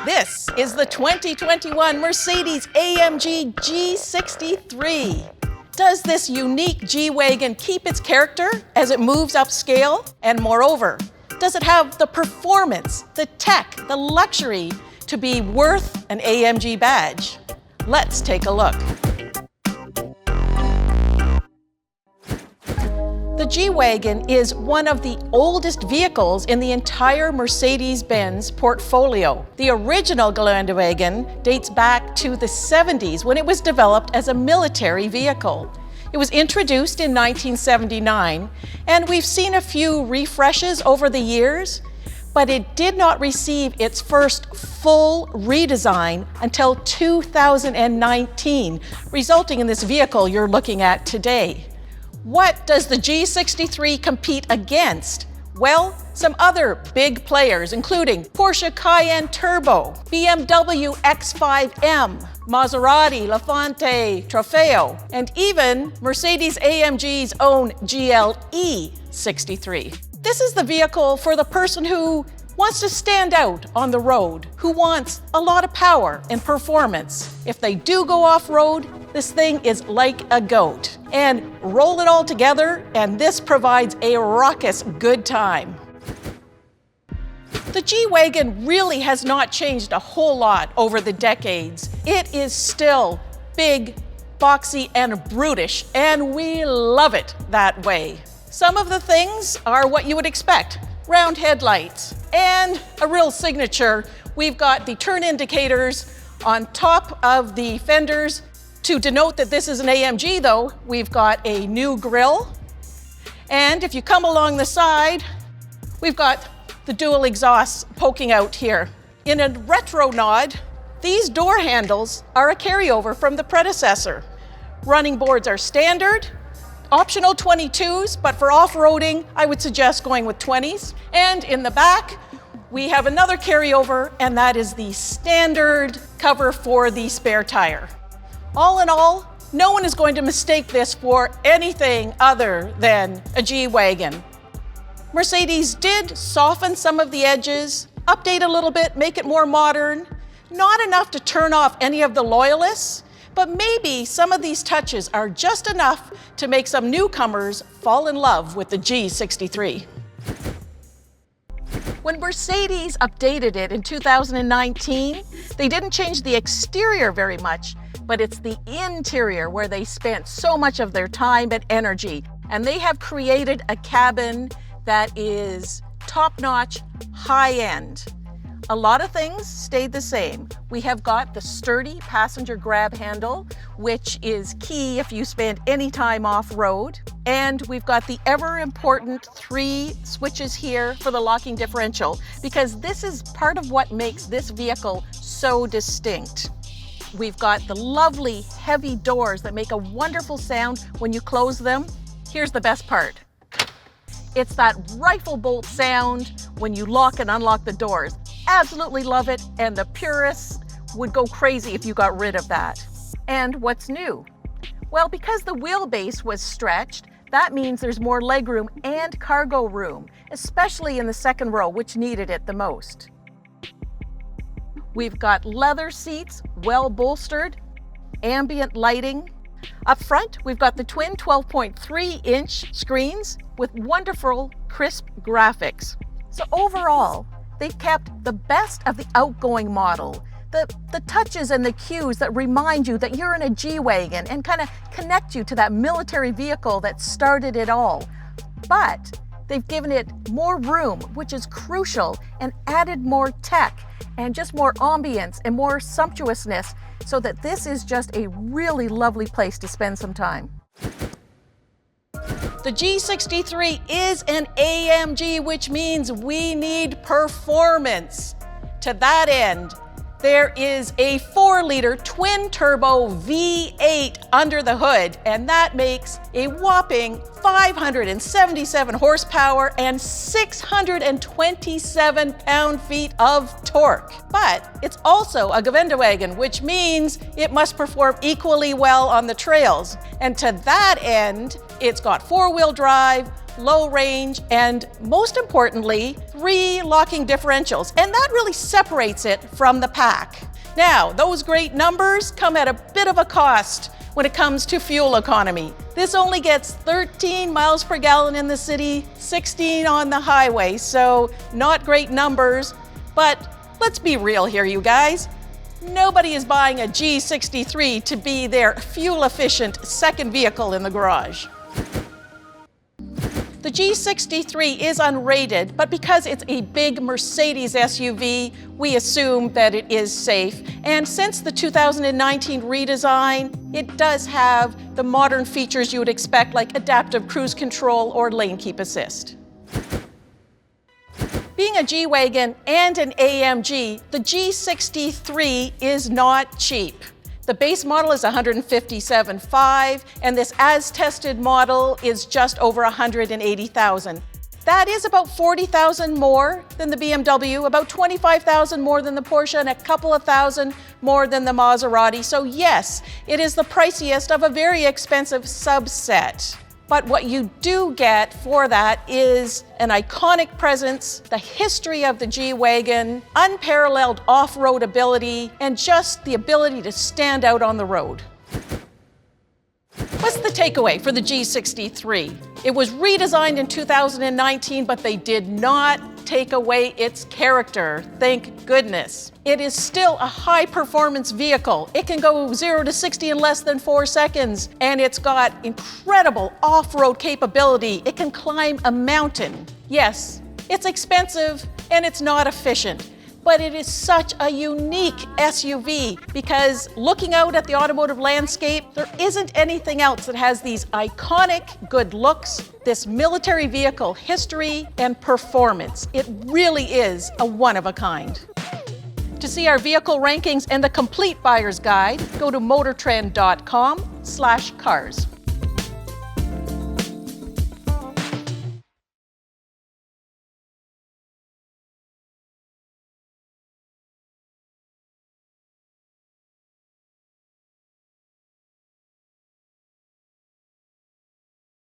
This is the 2021 Mercedes-AMG G63. Does this unique G-Wagon keep its character as it moves upscale? And moreover, does it have the performance, the tech, the luxury to be worth an AMG badge? Let's take a look. The G-Wagon is one of the oldest vehicles in the entire Mercedes-Benz portfolio. The original Geländewagen dates back to the 70s when it was developed as a military vehicle. It was introduced in 1979, and we've seen a few refreshes over the years, but it did not receive its first full redesign until 2019, resulting in this vehicle you're looking at today. What does the G63 compete against? Well, some other big players, including Porsche Cayenne Turbo, BMW X5M, Maserati Lafante Trofeo, and even Mercedes-AMG's own GLE 63. This is the vehicle for the person who wants to stand out on the road, who wants a lot of power and performance. If they do go off-road, this thing is like a goat. And roll it all together, and this provides a raucous good time. The G-Wagon really has not changed a whole lot over the decades. It is still big, boxy, and brutish, and we love it that way. Some of the things are what you would expect. Round headlights, and a real signature, we've got the turn indicators on top of the fenders. To denote that this is an AMG though, we've got a new grille. And if you come along the side, we've got the dual exhausts poking out here. In a retro nod, these door handles are a carryover from the predecessor. Running boards are standard, optional 22s, but for off-roading, I would suggest going with 20s. And in the back, we have another carryover, and that is the standard cover for the spare tire. All in all, no one is going to mistake this for anything other than a G-Wagon. Mercedes did soften some of the edges, update a little bit, make it more modern. Not enough to turn off any of the loyalists, but maybe some of these touches are just enough to make some newcomers fall in love with the G63. When Mercedes updated it in 2019, they didn't change the exterior very much, but it's the interior where they spent so much of their time and energy. And they have created a cabin that is top-notch, high-end. A lot of things stayed the same. We have got the sturdy passenger grab handle, which is key if you spend any time off-road. And we've got the ever-important 3 switches here for the locking differential, because this is part of what makes this vehicle so distinct. We've got the lovely heavy doors that make a wonderful sound when you close them. Here's the best part. It's that rifle bolt sound when you lock and unlock the doors. Absolutely love it, and the purists would go crazy if you got rid of that. And what's new? Well, because the wheelbase was stretched, that means there's more legroom and cargo room, especially in the second row, which needed it the most. We've got leather seats, well bolstered, ambient lighting. Up front, we've got the twin 12.3-inch screens with wonderful, crisp graphics. So overall, they've kept the best of the outgoing model, the touches and the cues that remind you that you're in a G-Wagon and kind of connect you to that military vehicle that started it all. But they've given it more room, which is crucial, and added more tech and just more ambience and more sumptuousness, so that this is just a really lovely place to spend some time. The G63 is an AMG, which means we need performance. To that end, there is a 4-liter twin-turbo V8 under the hood, and that makes a whopping 577 horsepower and 627 pound-feet of torque. But it's also a Geländewagen, which means it must perform equally well on the trails. And to that end, it's got 4-wheel drive, low range, and most importantly, 3 locking differentials. And that really separates it from the pack. Now, those great numbers come at a bit of a cost when it comes to fuel economy. This only gets 13 miles per gallon in the city, 16 on the highway, so not great numbers. But let's be real here, you guys. Nobody is buying a G63 to be their fuel-efficient second vehicle in the garage. The G63 is unrated, but because it's a big Mercedes SUV, we assume that it is safe. And since the 2019 redesign, it does have the modern features you would expect, like adaptive cruise control or lane keep assist. Being a G-Wagon and an AMG, the G63 is not cheap. The base model is $157,500, and this as-tested model is just over $180,000. That is about $40,000 more than the BMW, about $25,000 more than the Porsche, and a couple of thousand more than the Maserati. So yes, it is the priciest of a very expensive subset. But what you do get for that is an iconic presence, the history of the G-Wagon, unparalleled off-road ability, and just the ability to stand out on the road. What's the takeaway for the G63? It was redesigned in 2019, but they did not take away its character, thank goodness. It is still a high-performance vehicle. It can go 0 to 60 in less than 4 seconds, and it's got incredible off-road capability. It can climb a mountain. Yes, it's expensive and it's not efficient, but it is such a unique SUV because looking out at the automotive landscape, there isn't anything else that has these iconic good looks, this military vehicle history, and performance. It really is a one-of-a-kind. To see our vehicle rankings and the complete buyer's guide, go to motortrend.com/cars.